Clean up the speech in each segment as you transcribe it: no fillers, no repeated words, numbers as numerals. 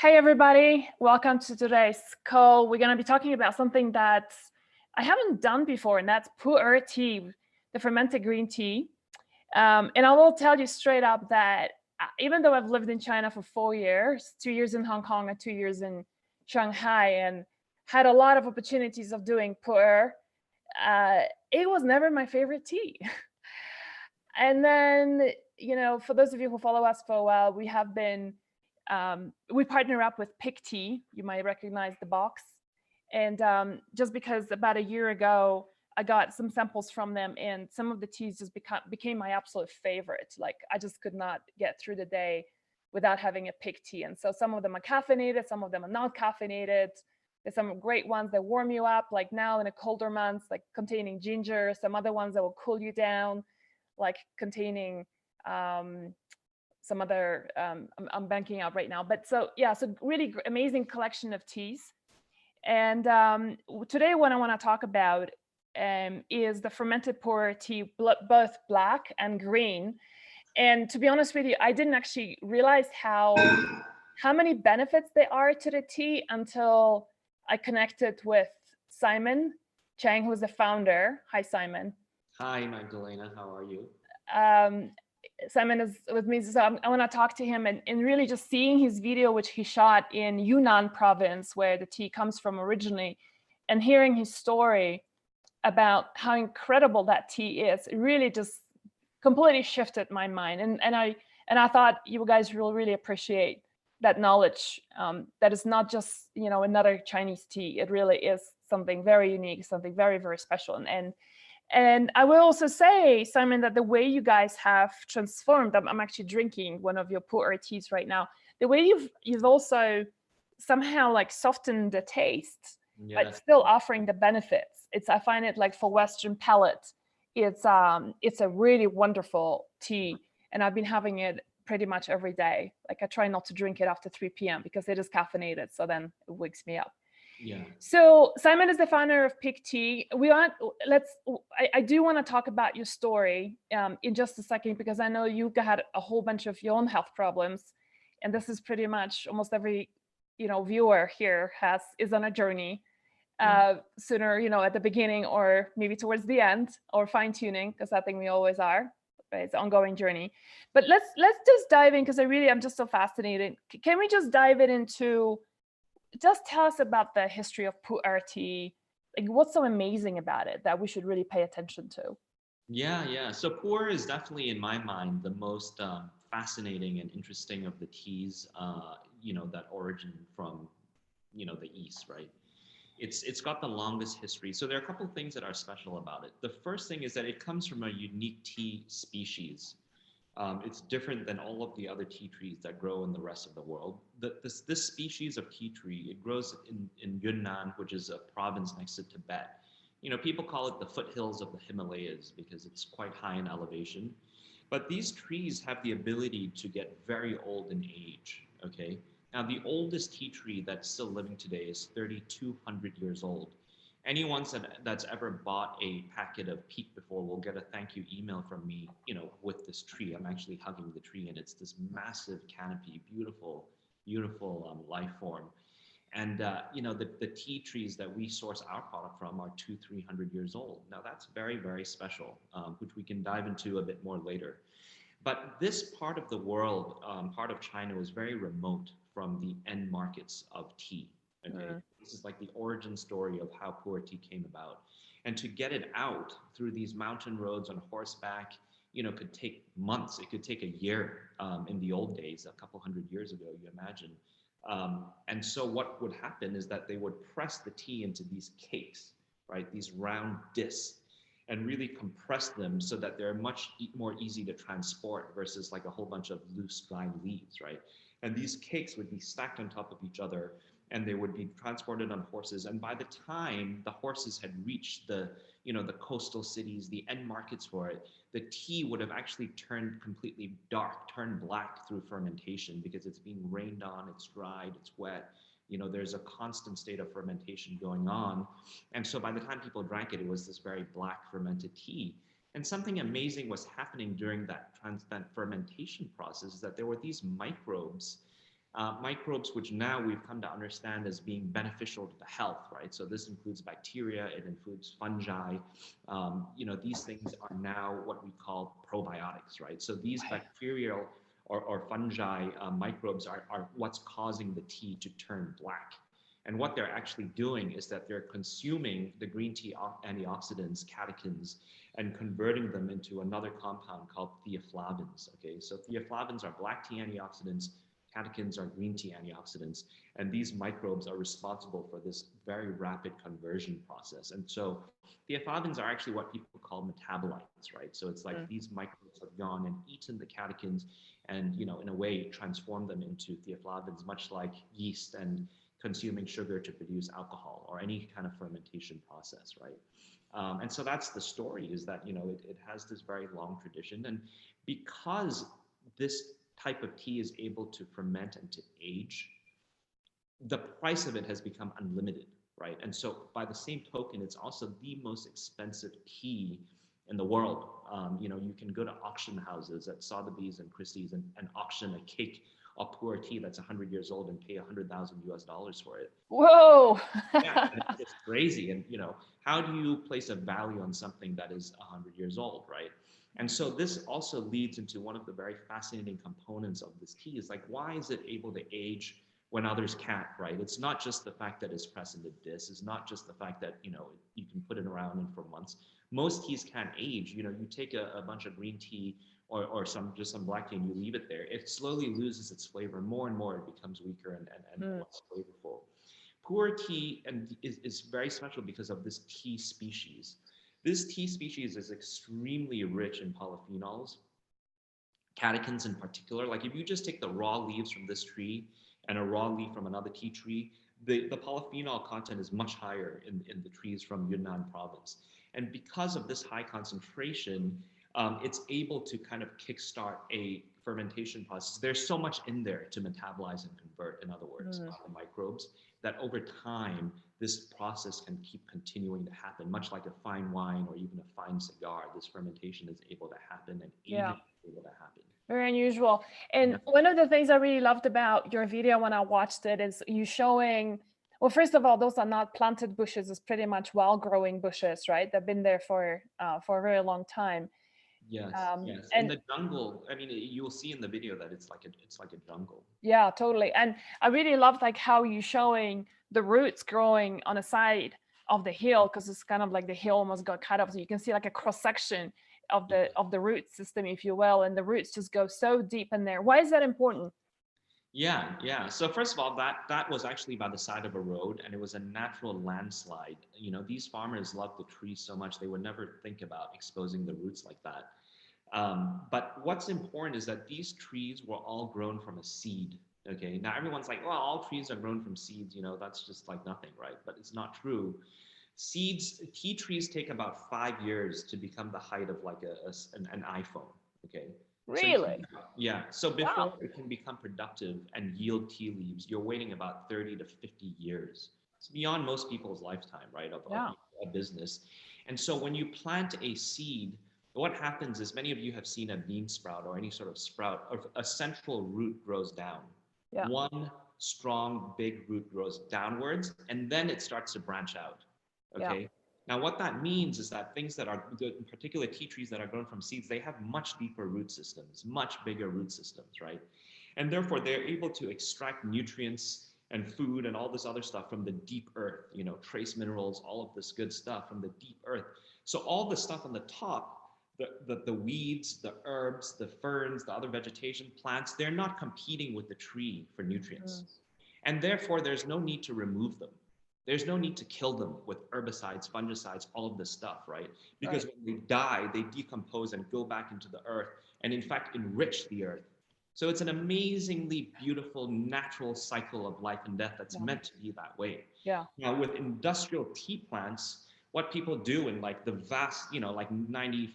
Hey everybody, welcome to today's call. We're going to be talking about something that I haven't done before, and that's Puer Tea, the fermented green tea. And I will tell you straight up that even though I've lived in China for 4 years, 2 years in Hong Kong and 2 years in Shanghai, and had a lot of opportunities of doing pu'er, it was never my favorite tea. And then, for those of you who follow us for a while, we partner up with Pique Tea. You might recognize the box. And just because about a year ago, I got some samples from them, and some of the teas just became my absolute favorite. Like, I just could not get through the day without having a Pique Tea. And so some of them are caffeinated, some of them are not caffeinated. There's some great ones that warm you up, like now in the colder months, like containing ginger. Some other ones that will cool you down, like containing some other, I'm banking out right now. But so, yeah, so really amazing collection of teas. And today what I want to talk about is the fermented puer tea, both black and green. And to be honest with you, I didn't actually realize how many benefits there are to the tea until I connected with Simon Cheng, who's the founder. Hi, Simon. Hi, Magdalena. How are you? Simon is with me, so I want to talk to him, and really just seeing his video, which he shot in Yunnan province, where the tea comes from originally, and hearing his story about how incredible that tea is, it really just completely shifted my mind. And I thought you guys will really appreciate that knowledge. That is not just another Chinese tea. It really is something very unique, something very, very special. And I will also say, Simon, that the way you guys have transformed, I'm actually drinking one of your pu'er teas right now. The way you've also somehow like softened the taste, but still offering the benefits. I find it like for Western palate, it's a really wonderful tea, and I've been having it pretty much every day. Like, I try not to drink it after 3 p.m. because it is caffeinated, so then it wakes me up. Yeah. So Simon is the founder of Pique Tea. I do want to talk about your story in just a second, because I know you had a whole bunch of your own health problems, and this is pretty much almost every viewer here is on a journey, sooner at the beginning or maybe towards the end, or fine tuning, because I think we always are. But it's an ongoing journey. But let's just dive in, because I'm just so fascinated. Can we just dive into? Just tell us about the history of Puer Tea. Like, what's so amazing about it that we should really pay attention to? Yeah. So puer is definitely, in my mind, the most fascinating and interesting of the teas. That origin from, the East, right? It's got the longest history. So there are a couple of things that are special about it. The first thing is that it comes from a unique tea species. It's different than all of the other tea trees that grow in the rest of the world. This species of tea tree, it grows in Yunnan, which is a province next to Tibet. People call it the foothills of the Himalayas because it's quite high in elevation. But these trees have the ability to get very old in age, okay? Now, the oldest tea tree that's still living today is 3,200 years old. Anyone that's ever bought a packet of Pique before will get a thank you email from me, with this tree. I'm actually hugging the tree, and it's this massive canopy, beautiful, beautiful life form. And the tea trees that we source our product from are 200-300 years old. Now that's very, very special, which we can dive into a bit more later. But this part of the world, part of China, was very remote from the end markets of tea. Okay, this is like the origin story of how Puer Tea came about. And to get it out through these mountain roads on horseback, could take months. It could take a year in the old days, a couple hundred years ago, you imagine. And so what would happen is that they would press the tea into these cakes, right? These round discs, and really compress them so that they're much more easy to transport versus like a whole bunch of loose dry leaves, right? And these cakes would be stacked on top of each other, and they would be transported on horses. And by the time the horses had reached the coastal cities, the end markets for it, the tea would have actually turned completely dark, turned black through fermentation, because it's being rained on, it's dried, it's wet. There's a constant state of fermentation going on. And so by the time people drank it, it was this very black fermented tea. And something amazing was happening during that fermentation process, is that there were these microbes microbes which now we've come to understand as being beneficial to the health, right? So this includes bacteria, it includes fungi. These things are now what we call probiotics, right? So these bacterial or fungi microbes are what's causing the tea to turn black. And what they're actually doing is that they're consuming the green tea antioxidants, catechins, and converting them into another compound called theaflavins. Okay, so theaflavins are black tea antioxidants, catechins are green tea antioxidants, and these microbes are responsible for this very rapid conversion process. And so theaflavins are actually what people call metabolites, right? So it's like these microbes have gone and eaten the catechins and, in a way, transform them into theaflavins, much like yeast and consuming sugar to produce alcohol or any kind of fermentation process, right? And so that's the story, is that, it has this very long tradition. And because this type of tea is able to ferment and to age, the price of it has become unlimited, right? And so by the same token, it's also the most expensive tea in the world. You can go to auction houses at Sotheby's and Christie's and auction a cake of Puer Tea that's 100 years old and pay $100,000 for it. Whoa! Yeah, it's crazy. And how do you place a value on something that is 100 years old, right? And so this also leads into one of the very fascinating components of this tea, is like, why is it able to age when others can't, right? It's not just the fact that it's pressed into this. It's not just the fact that, you can put it around and for months. Most teas can't age. You take a bunch of green tea or some black tea and you leave it there, it slowly loses its flavor. More and more it becomes weaker and less flavorful. Puer tea is very special because of this tea species. This tea species is extremely rich in polyphenols, catechins in particular. Like if you just take the raw leaves from this tree and a raw leaf from another tea tree, the polyphenol content is much higher in the trees from Yunnan province. And because of this high concentration, it's able to kind of kickstart a fermentation process. There's so much in there to metabolize and convert, in other words, the microbes, that over time, this process can keep continuing to happen, much like a fine wine or even a fine cigar. This fermentation is able to happen and aging is able to happen. Very unusual. And one of the things I really loved about your video when I watched it is you showing, well, first of all, those are not planted bushes. It's pretty much wild-growing bushes, right? They've been there for a very long time. Yes, yes. And in the jungle, I mean, you'll see in the video that it's like a jungle. Yeah, totally. And I really loved like how you showing the roots growing on the side of the hill, because it's kind of like the hill almost got cut off, so you can see like a cross section of the root system, if you will, and the roots just go so deep in there. Why is that important? Yeah. So first of all, that was actually by the side of a road, and it was a natural landslide. These farmers love the trees so much, they would never think about exposing the roots like that. But what's important is that these trees were all grown from a seed. Okay, now everyone's like, well, all trees are grown from seeds, that's just like nothing, right? But it's not true. Seeds, tea trees take about 5 years to become the height of like an iPhone. Okay. Really? So before it can become productive and yield tea leaves, you're waiting about 30 to 50 years. It's beyond most people's lifetime, right, of a business. And so when you plant a seed, what happens is, many of you have seen a bean sprout or any sort of sprout, or a central root grows down. One strong, big root grows downwards, and then it starts to branch out. Okay. Now, what that means is that things that are, in particular tea trees that are grown from seeds, they have much deeper root systems, much bigger root systems, right? And therefore, they're able to extract nutrients and food and all this other stuff from the deep earth, trace minerals, all of this good stuff from the deep earth. So all the stuff on the top, the weeds, the herbs, the ferns, the other vegetation, plants, they're not competing with the tree for nutrients. And therefore, there's no need to remove them. There's no need to kill them with herbicides, fungicides, all of this stuff, right? Because when they die, they decompose and go back into the earth and in fact enrich the earth. So it's an amazingly beautiful natural cycle of life and death that's meant to be that way. Now with industrial tea plants, what people do in like the vast, like 95%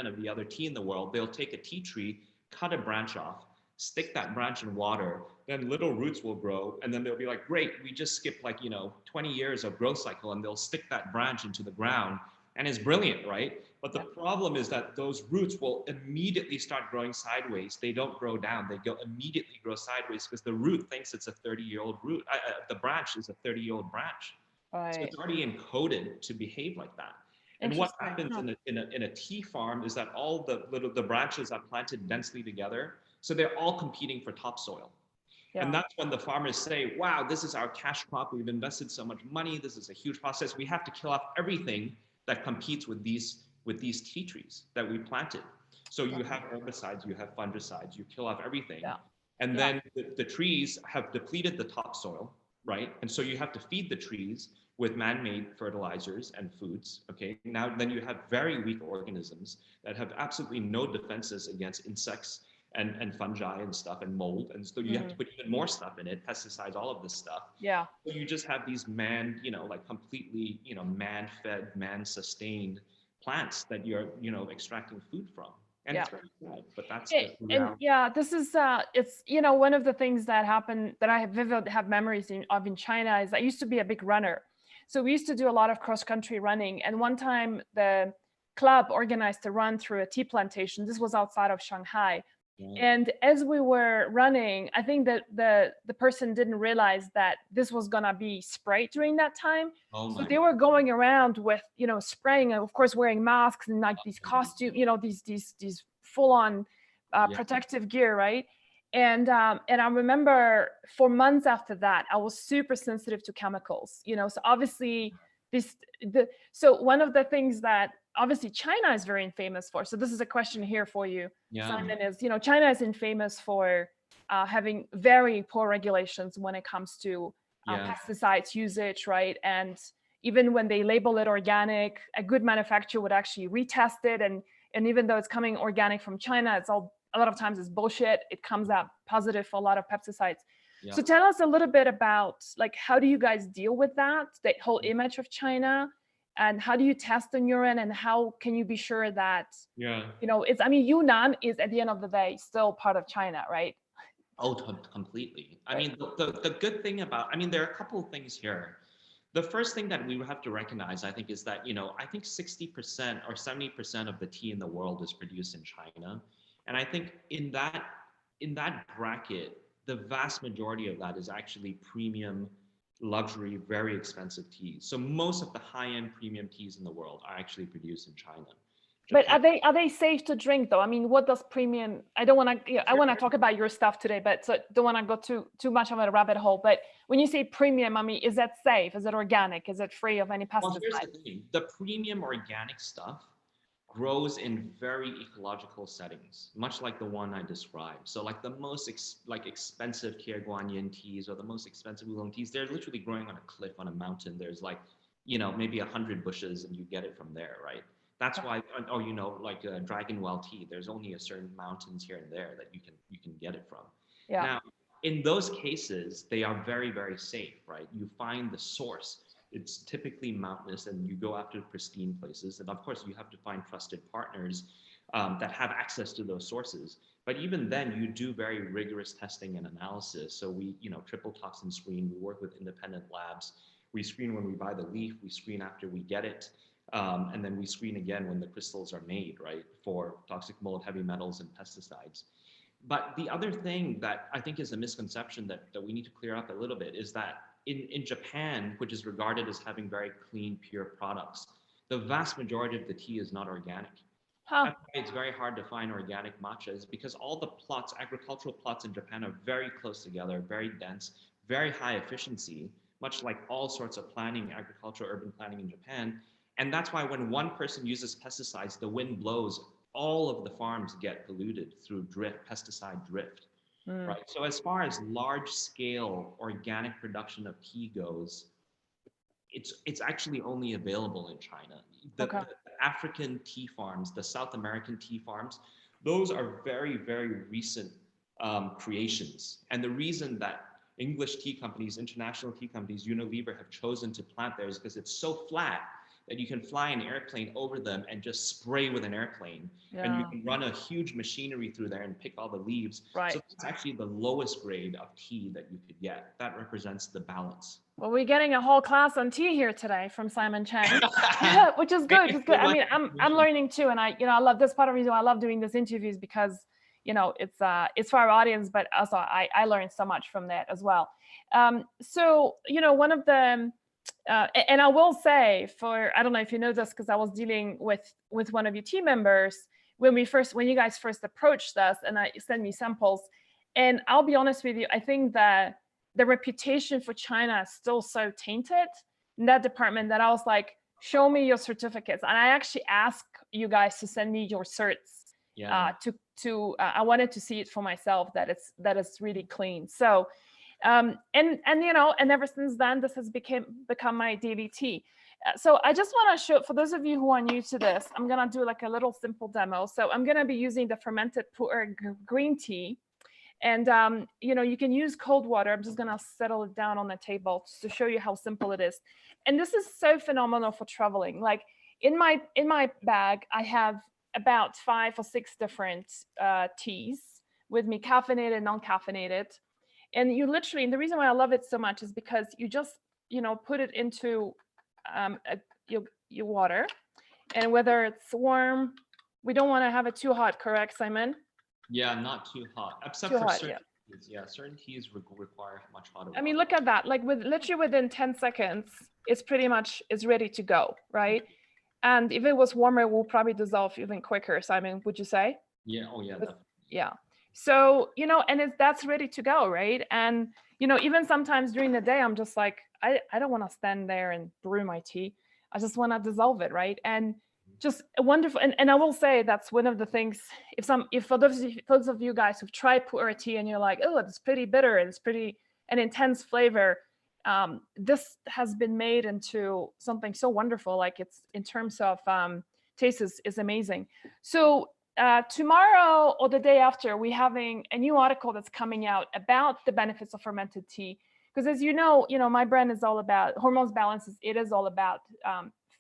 of the other tea in the world, they'll take a tea tree, cut a branch off, stick that branch in water, then little roots will grow, and then they'll be like, great, we just skipped like 20 years of growth cycle, and they'll stick that branch into the ground, and it's brilliant, right? But the problem is that those roots will immediately start growing sideways. They don't grow down. They go immediately grow sideways because the root thinks it's a 30-year-old root. The branch is a 30-year-old branch. So Right. it's already encoded to behave like that. And what Interesting. happens in a tea farm is that all the branches are planted densely together. So they're all competing for topsoil. Yeah. And that's when the farmers say, wow, this is our cash crop. We've invested so much money. This is a huge process. We have to kill off everything that competes with these tea trees that we planted. So you have herbicides, you have fungicides, you kill off everything. Yeah. And then the trees have depleted the topsoil, right? And so you have to feed the trees with man-made fertilizers and foods, okay? Now, then you have very weak organisms that have absolutely no defenses against insects and fungi and stuff and mold. And so you have to put even more stuff in it, pesticides, all of this stuff. Yeah. So you just have these like completely, man-fed, man-sustained plants that you're, extracting food from. And it's very sad, but that's the reality. And this is it's one of the things that happened that I have memories of in China is I used to be a big runner. So we used to do a lot of cross-country running. And one time the club organized a run through a tea plantation. This was outside of Shanghai. And as we were running, I think that the person didn't realize that this was gonna be sprayed during that time. So they were going around with, spraying, and of course wearing masks and like these costume, these full-on protective gear, right? And I remember for months after that, I was super sensitive to chemicals, so obviously so one of the things that obviously China is very famous for, so this is a question here for you, Simon, is, China is famous for having very poor regulations when it comes to pesticides usage, right? And even when they label it organic, a good manufacturer would actually retest it. And even though it's coming organic from China, it's a lot of times it's bullshit. It comes out positive for a lot of pesticides. So tell us a little bit about, like, how do you guys deal with that whole image of China, and how do you test on your end, and how can you be sure that, Yunnan is at the end of the day still part of China, right? Oh, completely. I mean, the good thing about, there are a couple of things here. The first thing that we have to recognize, I think, is that, I think 60% or 70% of the tea in the world is produced in China. And I think in that bracket, the vast majority of that is actually premium, luxury, very expensive teas. So most of the high-end premium teas in the world are actually produced in China. But are they safe to drink though? I mean, what does premium? I don't want to. I want to talk about your stuff today, but so don't want to go too much of a rabbit hole. But when you say premium, I mean, is that safe? Is it organic? Is it free of any pesticides? Well, here's the thing: the premium organic stuff grows in very ecological settings, much like the one I described. So like the most expensive Kierguanyin teas or the most expensive oolong teas, they're literally growing on a cliff on a mountain. There's like, maybe 100 bushes and you get it from there, right? That's why, like Dragon Well tea, there's only a certain mountains here and there that you can get it from. Yeah. Now, in those cases, they are very, very safe, right? You find the source. It's typically mountainous, and you go after pristine places. And of course, you have to find trusted partners that have access to those sources. But even then, you do very rigorous testing and analysis. So we, triple toxin screen. We work with independent labs. We screen when we buy the leaf. We screen after we get it. And then we screen again when the crystals are made, right, for toxic mold, heavy metals, and pesticides. But the other thing that I think is a misconception that we need to clear up a little bit is that in Japan, which is regarded as having very clean, pure products, the vast majority of the tea is not organic. That's why it's very hard to find organic matchas, because all the plots, agricultural plots in Japan, are very close together, very dense, very high efficiency, much like all sorts of planning, agricultural, urban planning in Japan. And that's why when one person uses pesticides, the wind blows, all of the farms get polluted through pesticide drift. Right. So as far as large scale organic production of tea goes, it's actually only available in China. The African tea farms, the South American tea farms, those are very, very recent creations. And the reason that English tea companies, international tea companies, Unilever have chosen to plant there is because it's so flat that you can fly an airplane over them and just spray with an airplane. And you Yeah. can run a huge machinery through there and pick all the leaves. Right. So that's actually the lowest grade of tea that you could get. That represents the balance. Well, we're getting a whole class on tea here today from Simon Cheng, which is good. Thank you It's good. so I much mean, for the I'm information. learning too, and I love this part of the reason why I love doing these interviews, because it's for our audience, but also I learned so much from that as well. So one of the and I will say, I don't know if you know this, because I was dealing with one of your team members when you guys first approached us and I sent me samples, and I'll be honest with you, I think that the reputation for China is still so tainted in that department that I was like, show me your certificates. And I actually asked you guys to send me your certs. Yeah. I wanted to see it for myself, that it's really clean. So and ever since then, this has become my daily tea. So I just want to show, for those of you who are new to this, I'm gonna do like a little simple demo. So I'm gonna be using the fermented Pu'er green tea. And you can use cold water. I'm just gonna settle it down on the table to show you how simple it is. And this is so phenomenal for traveling. Like in my bag, I have about 5 or 6 different teas with me, caffeinated, non-caffeinated. And you literally, and the reason why I love it so much is because you just put it into your water, and whether it's warm, we don't want to have it too hot, correct, Simon? Yeah, not too hot, except Too for hot, certain yeah. teas. Yeah, certain teas require much hotter I mean, water. look at that. Like literally within 10 seconds, it's ready to go, right? And if it was warmer, it will probably dissolve even quicker. Simon, would you say? Yeah. Oh, yeah. Definitely. Yeah. So, and that's ready to go, right? And, even sometimes during the day, I'm just like, I don't want to stand there and brew my tea. I just want to dissolve it, right? And just wonderful. And I will say that's one of the things, if for those of you guys who've tried Puer Tea and you're like, oh, it's pretty bitter and it's pretty an intense flavor, this has been made into something so wonderful. Like it's in terms of taste is amazing. So tomorrow or the day after, we're having a new article that's coming out about the benefits of fermented tea. Because as you know, my brand is all about hormones balances. It is all about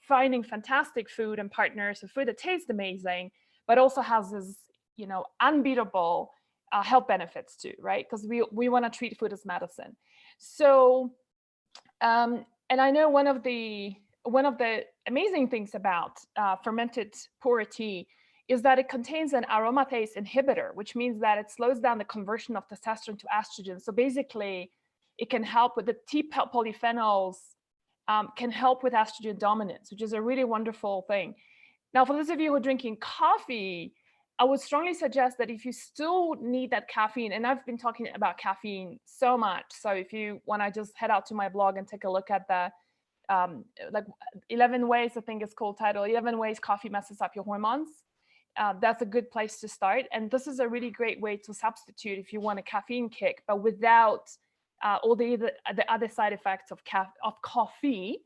finding fantastic food and partners, a food that tastes amazing, but also has this, unbeatable health benefits too, right? Because we want to treat food as medicine. So, and I know one of the amazing things about fermented Puer Tea is that it contains an aromatase inhibitor, which means that it slows down the conversion of testosterone to estrogen. So basically, it can help with the tea polyphenols, can help with estrogen dominance, which is a really wonderful thing. Now, for those of you who are drinking coffee, I would strongly suggest that if you still need that caffeine, and I've been talking about caffeine so much, so if you want to just head out to my blog and take a look at the like 11 ways, I think it's called, title 11 ways coffee messes up your hormones. That's a good place to start. And this is a really great way to substitute if you want a caffeine kick, but without all the other side effects of coffee.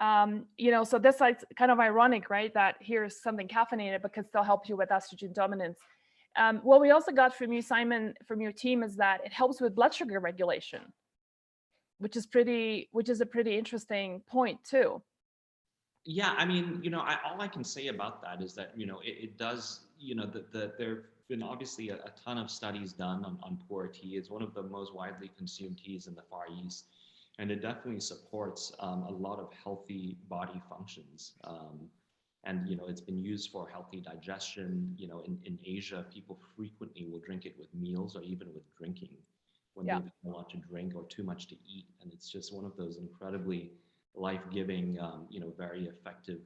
So that's like kind of ironic, right? That here's something caffeinated but can still help you with estrogen dominance. What we also got from you, Simon, from your team, is that it helps with blood sugar regulation, which is a pretty interesting point too. Yeah, I mean, all I can say about that is that, it does, there have been obviously a ton of studies done on Puer Tea. It's one of the most widely consumed teas in the Far East, and it definitely supports a lot of healthy body functions. And, it's been used for healthy digestion. In Asia, people frequently will drink it with meals or even with drinking when they don't want to drink or too much to eat. And it's just one of those incredibly life-giving, very effective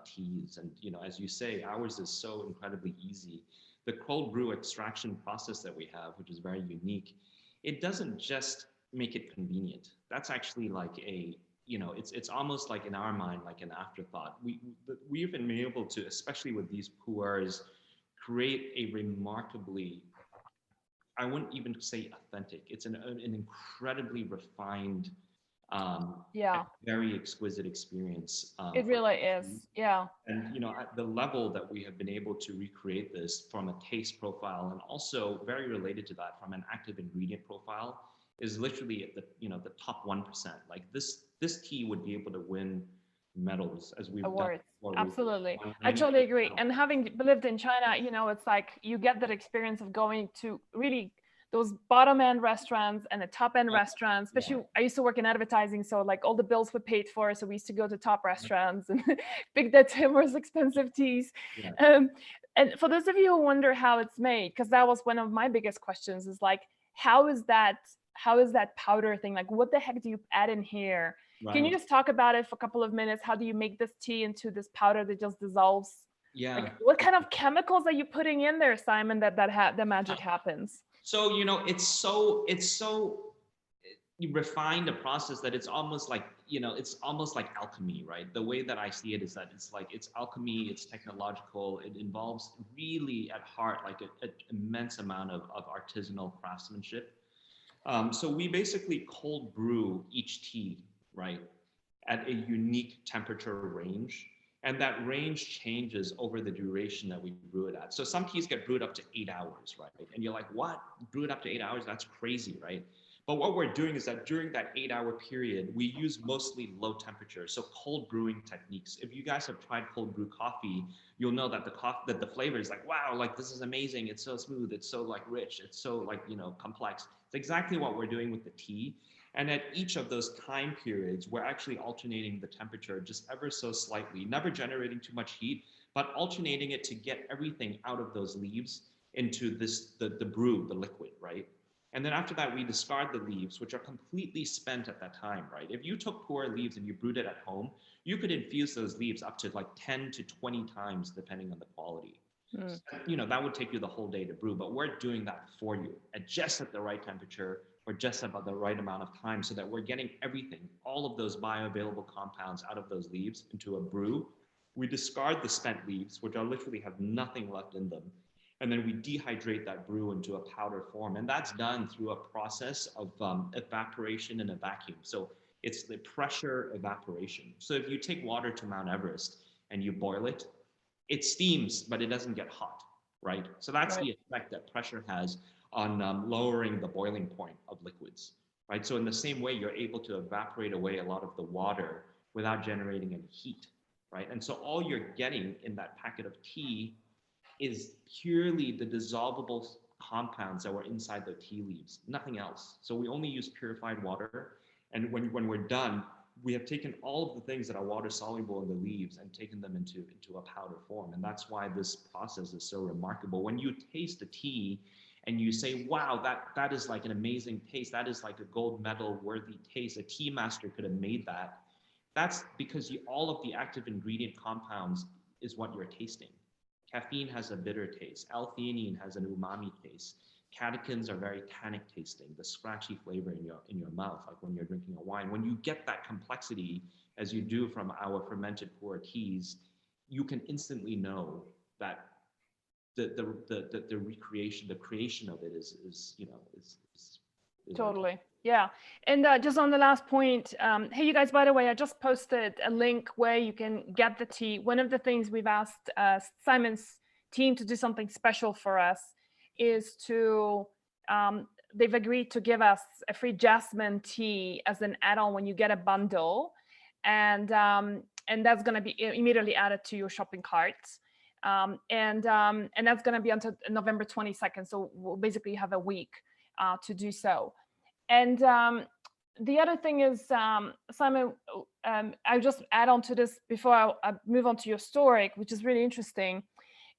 teas. And, as you say, ours is so incredibly easy. The cold brew extraction process that we have, which is very unique, it doesn't just make it convenient. That's actually like it's almost like in our mind, like an afterthought. We've been able to, especially with these puers, create a remarkably, I wouldn't even say authentic. It's an incredibly refined, very exquisite experience. It really is, yeah. And at the level that we have been able to recreate this from a taste profile, and also very related to that from an active ingredient profile, is literally at the the top 1%. Like this tea would be able to win medals, as we've done Awards. before. Absolutely. Won I many totally agree. medals. And having lived in China, it's like you get that experience of going to really those bottom end restaurants and the top end restaurants, especially I used to work in advertising. So like all the bills were paid for. So we used to go to top restaurants and pick the most expensive teas. Yeah. And for those of you who wonder how it's made, because that was one of my biggest questions, is like, how is that powder thing? Like, what the heck do you add in here? Can you Right. just talk about it for a couple of minutes? How do you make this tea into this powder that just dissolves? Yeah. Like, what kind of chemicals are you putting in there, Simon, that the magic happens? So, it's so you refine the process that it's almost like, it's almost like alchemy, right? The way that I see it is that it's alchemy, it's technological, it involves really at heart like an immense amount of artisanal craftsmanship. So we basically cold brew each tea, right, at a unique temperature range. And that range changes over the duration that we brew it at. So some teas get brewed up to 8 hours, right? And you're like, what? Brewed up to 8 hours? That's crazy, right? But what we're doing is that during that 8 hour period, we use mostly low temperature, so cold brewing techniques. If you guys have tried cold brew coffee, you'll know that the flavor is like, wow, like this is amazing. It's so smooth. It's so like rich. It's so like, complex. It's exactly what we're doing with the tea. And at each of those time periods, we're actually alternating the temperature just ever so slightly, never generating too much heat, but alternating it to get everything out of those leaves into the brew, the liquid, right? And then after that, we discard the leaves, which are completely spent at that time, right? If you took pu'er leaves and you brewed it at home, you could infuse those leaves up to like 10 to 20 times, depending on the quality. That would take you the whole day to brew, but we're doing that for you at just at the right temperature or just about the right amount of time so that we're getting everything, all of those bioavailable compounds out of those leaves into a brew. We discard the spent leaves, which are literally have nothing left in them. And then we dehydrate that brew into a powder form. And that's done through a process of evaporation in a vacuum. So it's the pressure evaporation. So if you take water to Mount Everest and you boil it, it steams, but it doesn't get hot, right? So that's the effect that pressure has on lowering the boiling point of liquids, right? So in the same way, you're able to evaporate away a lot of the water without generating any heat, right? And so all you're getting in that packet of tea is purely the dissolvable compounds that were inside the tea leaves, nothing else. So we only use purified water. And when we're done, we have taken all of the things that are water soluble in the leaves and taken them into a powder form. And that's why this process is so remarkable. When you taste a tea and you say, wow, that is like an amazing taste. That is like a gold medal worthy taste. A tea master could have made that. That's because all of the active ingredient compounds is what you're tasting. Caffeine has a bitter taste. L-theanine has an umami taste. Catechins are very tannic tasting, the scratchy flavor in your mouth, like when you're drinking a wine. When you get that complexity, as you do from our fermented pu'er teas, you can instantly know that the recreation, the creation of it is Totally. Yeah. And just on the last point, hey, you guys, by the way, I just posted a link where you can get the tea. One of the things we've asked Simon's team to do something special for us is to, they've agreed to give us a free Jasmine tea as an add-on when you get a bundle. And that's going to be immediately added to your shopping cart. And that's going to be until November 22nd. So we'll basically have a week to do so. And the other thing is, Simon, I'll just add on to this before I move on to your story, which is really interesting,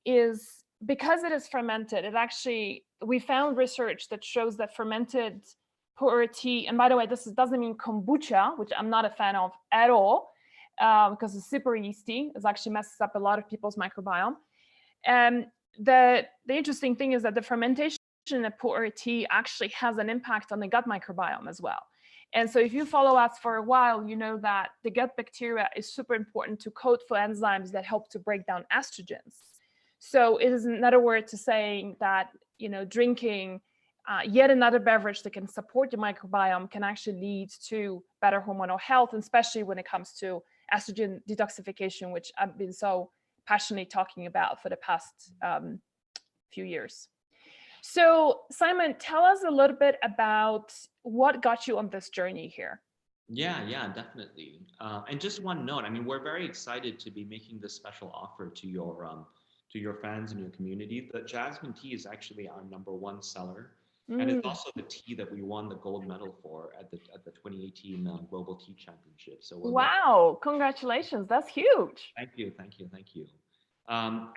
is because it is fermented, it actually, we found research that shows that fermented pu'er tea, and by the way, this doesn't mean kombucha, which I'm not a fan of at all, because it's super yeasty. It actually messes up a lot of people's microbiome. And the interesting thing is that the fermentation in a pu'er tea actually has an impact on the gut microbiome as well. And so if you follow us for a while, you know that the gut bacteria is super important to code for enzymes that help to break down estrogens. So it is another word to saying that, drinking yet another beverage that can support your microbiome can actually lead to better hormonal health, especially when it comes to estrogen detoxification, which I've been so passionately talking about for the past few years. So Simon, tell us a little bit about what got you on this journey here. Yeah, definitely. And just one note, I mean, we're very excited to be making this special offer to your fans and your community. The Jasmine tea is actually our #1 seller, and it's Mm. also the tea that we won the gold medal for at the 2018 Global Tea Championship. So we're very Wow, congratulations. That's huge. thank you.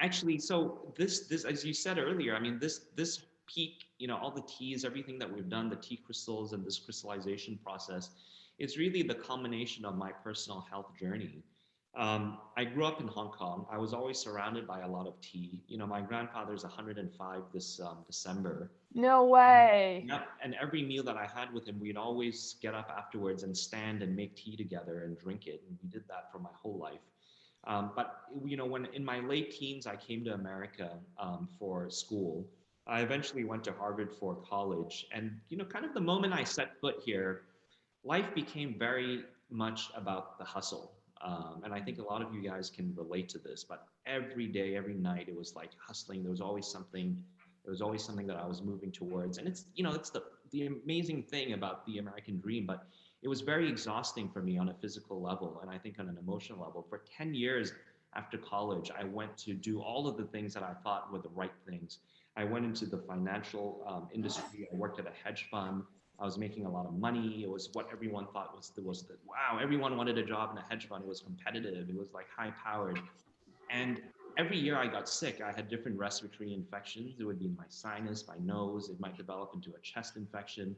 Actually, so this as you said earlier, I mean this peak, you know, all the teas, everything that we've done, the tea crystals and this crystallization process, it's really the culmination of my personal health journey. I grew up in Hong Kong. I was always surrounded by a lot of tea. You know, my grandfather's 105 this December. No way. Yep. And every meal that I had with him, we'd always get up afterwards and stand and make tea together and drink it. And we did that for my whole life. But you know, when in my late teens, I came to America for school. I eventually went to Harvard for college, and you know, kind of the moment I set foot here, life became very much about the hustle. And I think a lot of you guys can relate to this. But every day, every night, it was like hustling. There was always something. There was always something that I was moving towards, and it's, you know, it's the amazing thing about the American dream. But it was very exhausting for me on a physical level, and I think on an emotional level. For 10 years after college, I went to do all of the things that I thought were the right things. I went into the financial industry. I worked at a hedge fund. I was making a lot of money. It was what everyone thought was the wow. Everyone wanted a job in a hedge fund. It was competitive. It was like high powered. And every year I got sick. I had different respiratory infections. It would be my sinus, my nose. It might develop into a chest infection.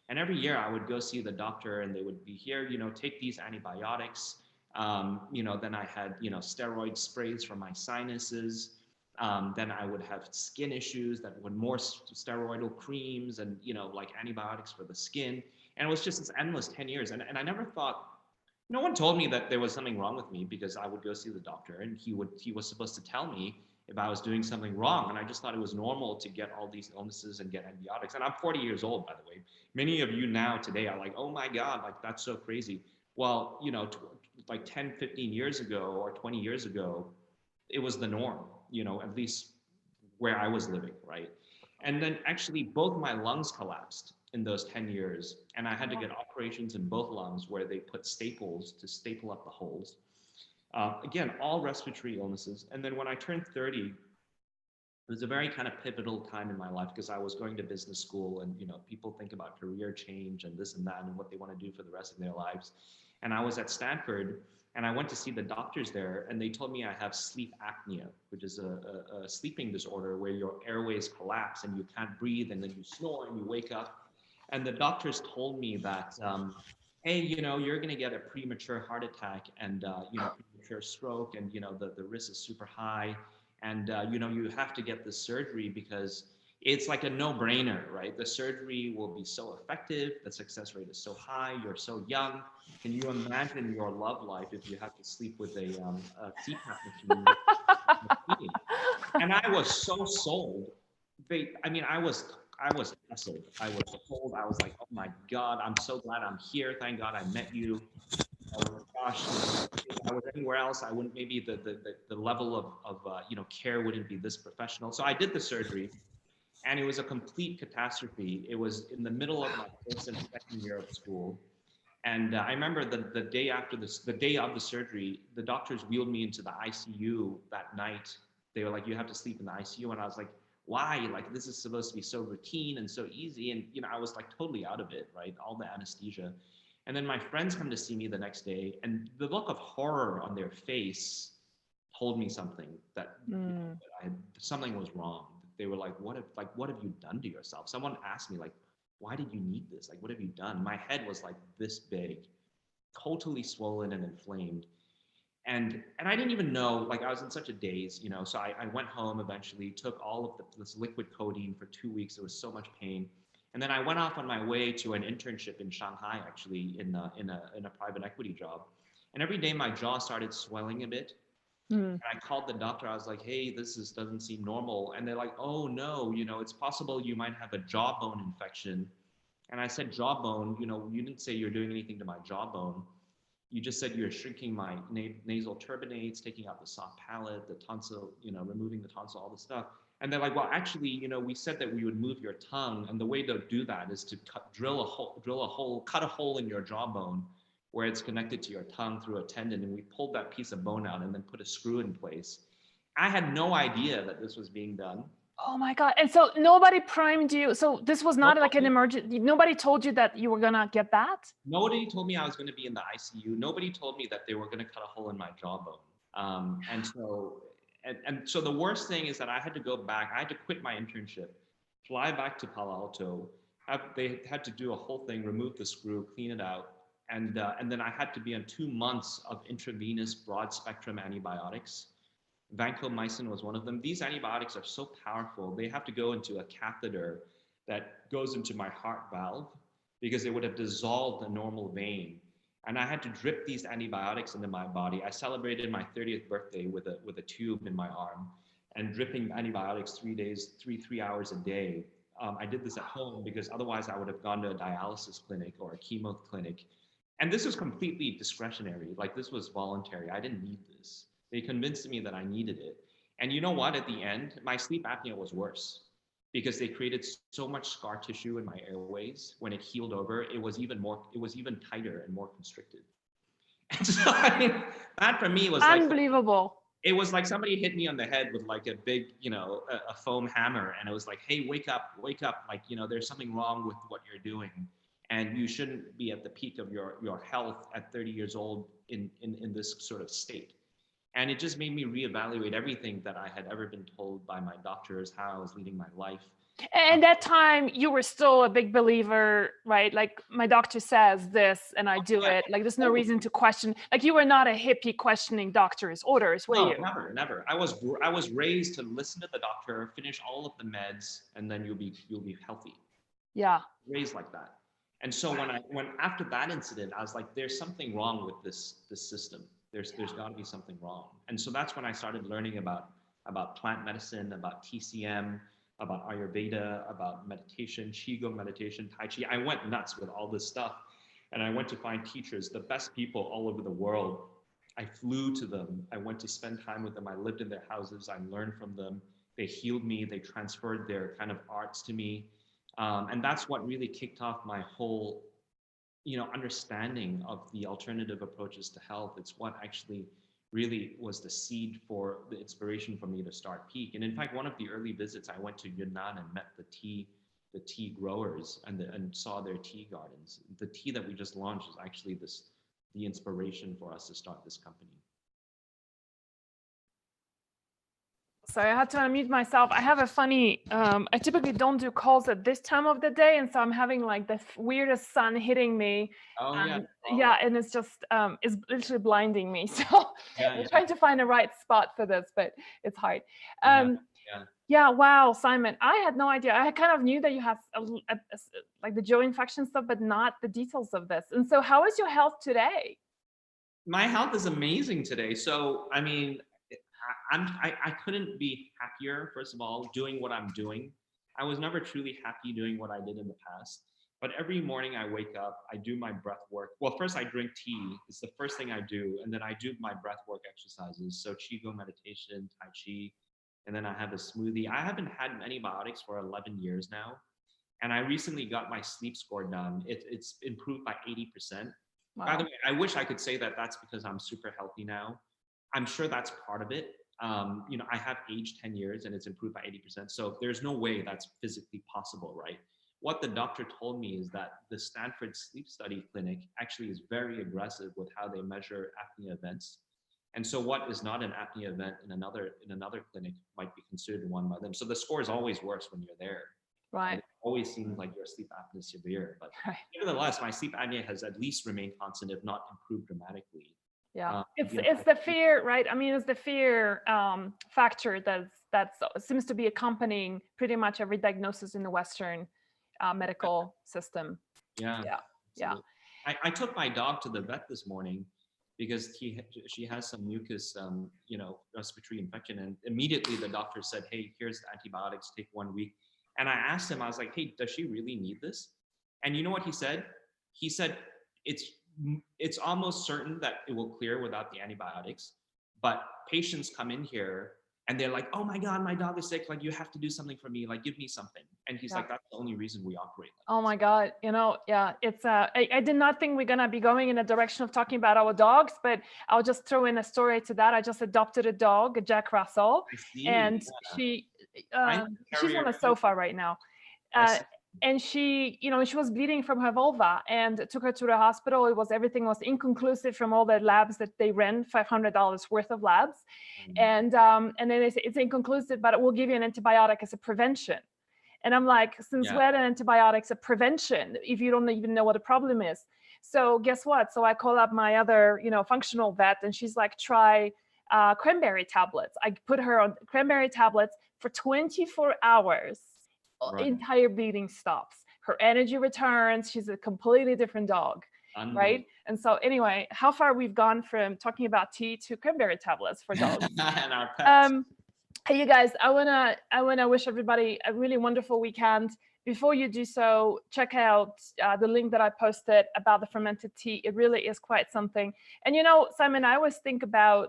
And every year I would go see the doctor, and they would be here, you know, take these antibiotics. You know, then I had, you know, steroid sprays for my sinuses. Then I would have skin issues that would more steroidal creams and, you know, like antibiotics for the skin. And it was just this endless 10 years. And I never thought, no one told me that there was something wrong with me, because I would go see the doctor and he was supposed to tell me if I was doing something wrong. And I just thought it was normal to get all these illnesses and get antibiotics. And I'm 40 years old, by the way. Many of you now today are like, oh my God, like that's so crazy. Well, you know, like 10, 15 years ago or 20 years ago, it was the norm, you know, at least where I was living, right? And then actually both my lungs collapsed in those 10 years. And I had to get operations in both lungs where they put staples to staple up the holes. Again, all respiratory illnesses. And then when I turned 30, it was a very kind of pivotal time in my life, because I was going to business school, and you know, people think about career change and this and that and what they want to do for the rest of their lives. And I was at Stanford, and I went to see the doctors there, and they told me I have sleep apnea, which is a sleeping disorder where your airways collapse and you can't breathe, and then you snore and you wake up. And the doctors told me that, hey, you know, you're going to get a premature heart attack and, you know, premature stroke, and, you know, the risk is super high. And, you know, you have to get this surgery because it's like a no-brainer, right? The surgery will be so effective. The success rate is so high. You're so young. Can you imagine your love life if you have to sleep with a CPAP machine? And I was so sold. I mean, I was hustled. I was sold. I was like, oh my God, I'm so glad I'm here. Thank God I met you. Oh gosh, you know, if I was anywhere else, I wouldn't, maybe the level of you know, care wouldn't be this professional. So I did the surgery, and it was a complete catastrophe. It was in the middle of my first and second year of school. And I remember the day after this, the day of the surgery, the doctors wheeled me into the ICU that night. They were like, "You have to sleep in the ICU," and I was like, "Why? Like this is supposed to be so routine and so easy." And you know, I was like totally out of it, right? All the anesthesia. And then my friends come to see me the next day, and the look of horror on their face told me something that, you know, Mm. that something was wrong. They were like, what have you done to yourself?" Someone asked me like, "Why did you need this? Like, what have you done?" My head was like this big, totally swollen and inflamed. And I didn't even know, like I was in such a daze, you know. So I went home eventually, took all of this liquid codeine for 2 weeks. There was so much pain. And then I went off on my way to an internship in Shanghai, actually, in a private equity job. And every day my jaw started swelling a bit. Mm. And I called the doctor. I was like, "Hey, doesn't seem normal." And they're like, "Oh no, you know, it's possible you might have a jawbone infection." And I said, "Jawbone? You know, you didn't say you're doing anything to my jawbone. You just said you're shrinking my nasal turbinates, taking out the soft palate, the tonsil, you know, removing the tonsil, all this stuff." And they're like, "Well, actually, you know, we said that we would move your tongue, and the way to do that is to cut a hole, cut a hole in your jawbone where it's connected to your tongue through a tendon, and we pulled that piece of bone out and then put a screw in place. I had no idea that this was being done. Oh my God. And so nobody primed you. So this was not like an Nobody, emergency. Nobody told you that you were gonna get that? nobody told me I was going to be in the ICU. Nobody told me that they were going to cut a hole in my jawbone. And so the worst thing is that I had to go back. I had to quit my internship, fly back to Palo Alto. They had to do a whole thing, remove the screw, clean it out. And then I had to be on 2 months of intravenous broad spectrum antibiotics. Vancomycin was one of them. These antibiotics are so powerful, they have to go into a catheter that goes into my heart valve because they would have dissolved a normal vein. And I had to drip these antibiotics into my body. I celebrated my 30th birthday with a tube in my arm and dripping antibiotics 3 hours a day. I did this at home because otherwise I would have gone to a dialysis clinic or a chemo clinic. And this was completely discretionary. Like, this was voluntary. I didn't need this. They convinced me that I needed it. And you know what? At the end, my sleep apnea was worse because they created so much scar tissue in my airways. When it healed over, it was even tighter and more constricted. And so, I mean, that for me was unbelievable. It was like somebody hit me on the head with like a big, a foam hammer. And it was like, hey, wake up. Like, there's something wrong with what you're doing. And you shouldn't be at the peak of your health at 30 years old in this sort of state. And it just made me reevaluate everything that I had ever been told by my doctors, how I was leading my life. And that time you were still a big believer, right? Like, my doctor says this and I do it. Like, there's no reason to question. Like, you were not a hippie questioning doctor's orders, were you? Never. I was raised to listen to the doctor, finish all of the meds, and then you'll be healthy. Yeah. Raised like that. And so when after that incident, I was like, there's something wrong with this system. There's got to be something wrong. And so that's when I started learning about plant medicine, about TCM, about Ayurveda, about meditation, Qigong meditation, Tai Chi. I went nuts with all this stuff. And I went to find teachers, the best people all over the world. I flew to them. I went to spend time with them. I lived in their houses. I learned from them. They healed me. They transferred their kind of arts to me. And that's what really kicked off my whole, understanding of the alternative approaches to health. It's what actually really was the seed for the inspiration for me to start Pique. And in fact, one of the early visits, I went to Yunnan and met the tea growers and saw their tea gardens. The tea that we just launched is actually the inspiration for us to start this company. Sorry, I had to unmute myself. I have a funny, I typically don't do calls at this time of the day. And so I'm having like the weirdest sun hitting me. Yeah, and it's just, it's literally blinding me. So I'm trying to find the right spot for this, but it's hard. Yeah, wow, Simon, I had no idea. I kind of knew that you have like the jaw infection stuff, but not the details of this. And so how is your health today? My health is amazing today. So, I mean, I couldn't be happier, first of all, doing what I'm doing. I was never truly happy doing what I did in the past. But every morning I wake up, I do my breath work. Well, first I drink tea. It's the first thing I do. And then I do my breath work exercises. So Qigong meditation, Tai Chi, and then I have a smoothie. I haven't had antibiotics for 11 years now. And I recently got my sleep score done. It's improved by 80%. Wow. By the way, I wish I could say that that's because I'm super healthy now. I'm sure that's part of it. I have aged 10 years and it's improved by 80%. So there's no way that's physically possible, right? What the doctor told me is that the Stanford Sleep Study Clinic actually is very aggressive with how they measure apnea events. And so what is not an apnea event in another clinic might be considered one by them. So the score is always worse when you're there. Right. And it always seems like your sleep apnea is severe. But nevertheless, my sleep apnea has at least remained constant, if not improved dramatically. Yeah, it's the fear, right? I mean, it's the fear factor that seems to be accompanying pretty much every diagnosis in the Western medical system. Yeah. I took my dog to the vet this morning because she has some mucus, respiratory infection, and immediately the doctor said, "Hey, here's the antibiotics. Take 1 week." And I asked him, I was like, "Hey, does she really need this?" And you know what he said? He said, it's almost certain that it will clear without the antibiotics, but patients come in here And they're like, oh my God, my dog is sick. Like, you have to do something for me. Like, give me something. And he's Yeah. like, that's the only reason we operate like Oh this. my God. Yeah, it's I did not think we're gonna be going in the direction of talking about our dogs, but I'll just throw in a story to that. I just adopted a dog, a Jack Russell, I see. and Yeah. she I have a she's on terrier a too. sofa right now. I Uh, see. and she, she was bleeding from her vulva, and took her to the hospital. Everything was inconclusive from all the labs that they ran, $500 worth of labs. And then they say it's inconclusive, but we'll give you an antibiotic as a prevention. And I'm like, since Yeah. when an antibiotic's a prevention if you don't even know what the problem is? So guess what? So I call up my other, functional vet, and she's like, try cranberry tablets. I put her on cranberry tablets for 24 hours. Right. Entire bleeding stops. Her energy returns. She's a completely different dog. Right. And so anyway, how far we've gone from talking about tea to cranberry tablets for dogs. And our pets. Hey, you guys, I wanna wish everybody a really wonderful weekend. Before you do so, check out the link that I posted about the fermented tea. It really is quite something. And Simon, I always think about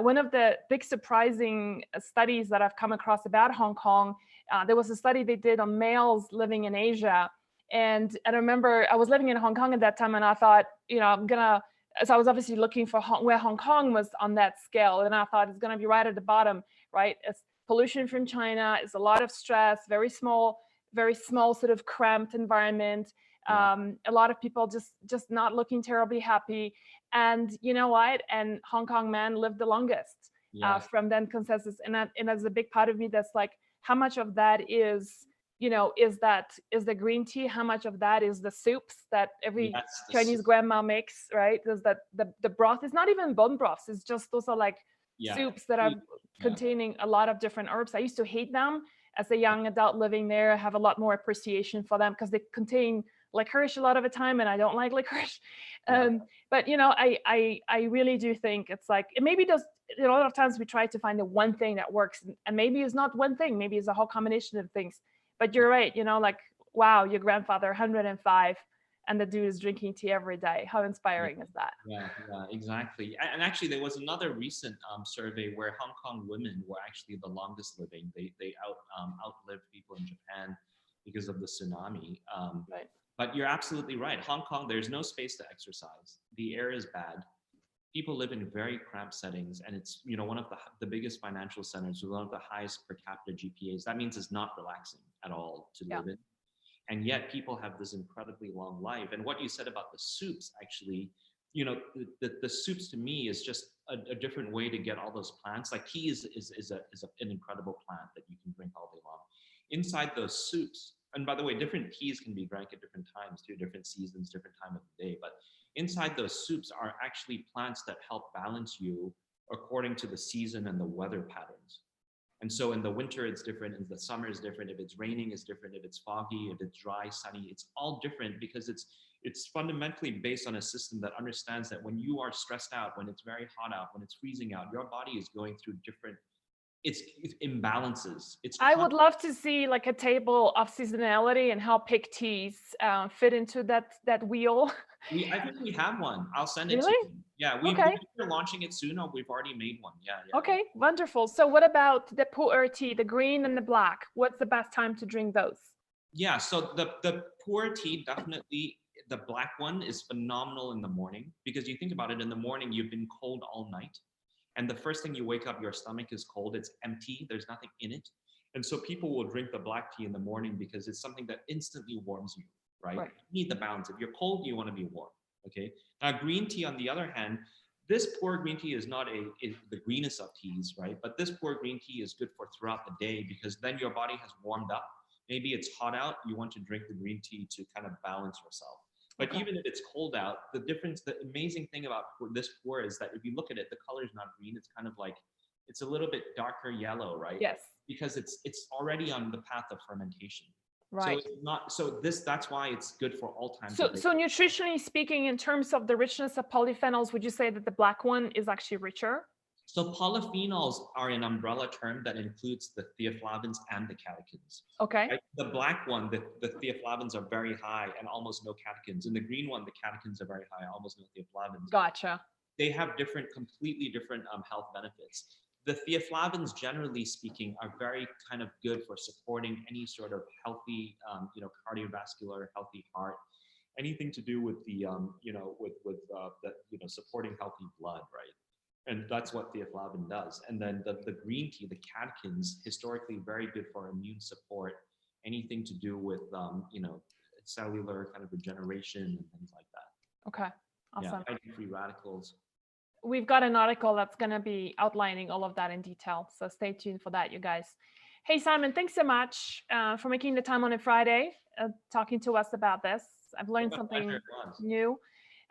one of the big surprising studies that I've come across about Hong Kong. There was a study they did on males living in Asia. And I remember I was living in Hong Kong at that time, and I thought, so I was obviously looking for where Hong Kong was on that scale. And I thought it's going to be right at the bottom, right? It's pollution from China. It's a lot of stress, very small, sort of cramped environment. Yeah. A lot of people just not looking terribly happy. And you know what? And Hong Kong man lived the longest from then consensus. And as a big part of me, that's like, how much of that is the green tea? How much of that is the soups that every Chinese grandma makes, right? There's that the broth is not even bone broths. It's just those are like soups that are containing a lot of different herbs. I used to hate them as a young adult living there. I have a lot more appreciation for them because they contain licorice a lot of the time, and I don't like licorice. But I really do think it's like, it maybe does. A lot of times we try to find the one thing that works, and maybe it's not one thing. Maybe it's a whole combination of things. But you're right, like, wow, your grandfather, 105, and the dude is drinking tea every day. How inspiring is that? Yeah, exactly. And actually, there was another recent survey where Hong Kong women were actually the longest living. They outlived people in Japan because of the tsunami. Right. But you're absolutely right. Hong Kong, there's no space to exercise. The air is bad. People live in very cramped settings, and it's one of the biggest financial centers with one of the highest per capita GPAs. That means it's not relaxing at all to live in, and yet people have this incredibly long life. And what you said about the soups, actually, the soups to me is just a different way to get all those plants. Like tea is an incredible plant that you can drink all day long. Inside those soups, and by the way, different teas can be drank at different times too, different seasons, different time of the day, but inside those soups are actually plants that help balance you according to the season and the weather patterns. And so in the winter, it's different. In the summer, it's different. If it's raining, it's different. If it's foggy, if it's dry, sunny, it's all different because it's fundamentally based on a system that understands that when you are stressed out, when it's very hot out, when it's freezing out, your body is going through different it's imbalances. I would love to see like a table of seasonality and how Pique Teas fit into that wheel. I think we have one. I'll send it really? to you. Yeah, we're launching it soon, or we've already made one. Yeah. Okay, wonderful. So what about the Puer Tea, the green and the black? What's the best time to drink those? Yeah, so the Puer Tea, definitely the black one is phenomenal in the morning, because you think about it, in the morning you've been cold all night. And the first thing you wake up, your stomach is cold, it's empty, there's nothing in it. And so people will drink the black tea in the morning because it's something that instantly warms you, right? You need the balance. If you're cold, you want to be warm, okay? Now, green tea, on the other hand, this Puer green tea is not the greenest of teas, right? But this Puer green tea is good for throughout the day, because then your body has warmed up. Maybe it's hot out, you want to drink the green tea to kind of balance yourself. But even if it's cold out, the amazing thing about this Puer is that if you look at it, the color is not green. It's kind of like, it's a little bit darker yellow, right? Yes. Because it's already on the path of fermentation. Right. So it's not, that's why it's good for all times. So nutritionally speaking, in terms of the richness of polyphenols, would you say that the black one is actually richer? So polyphenols are an umbrella term that includes the theaflavins and the catechins. Okay. Right? The black one, the theaflavins are very high and almost no catechins. In the green one, the catechins are very high, almost no theaflavins. Gotcha. They have completely different health benefits. the theaflavins, generally speaking, are very kind of good for supporting any sort of healthy, cardiovascular, healthy heart, anything to do with the, supporting healthy blood, right? And that's what theaflavin does. And then the green tea, the catechins, historically very good for immune support, anything to do with, cellular kind of regeneration and things like that. Okay, awesome. Yeah, fighting free radicals. We've got an article that's going to be outlining all of that in detail. So stay tuned for that, you guys. Hey, Simon, thanks so much for making the time on a Friday, talking to us about this. I've learned something new.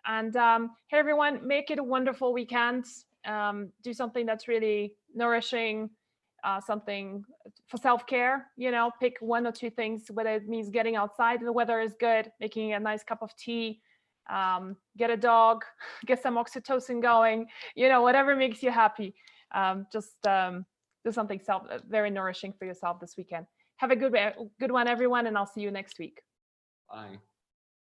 And hey, everyone, make it a wonderful weekend. Do something that's really nourishing, something for self-care. Pick one or two things, whether it means getting outside and the weather is good, making a nice cup of tea, get a dog, get some oxytocin going, whatever makes you happy. Just do something very nourishing for yourself this weekend. Have a good one, everyone, and I'll see you next week. Bye.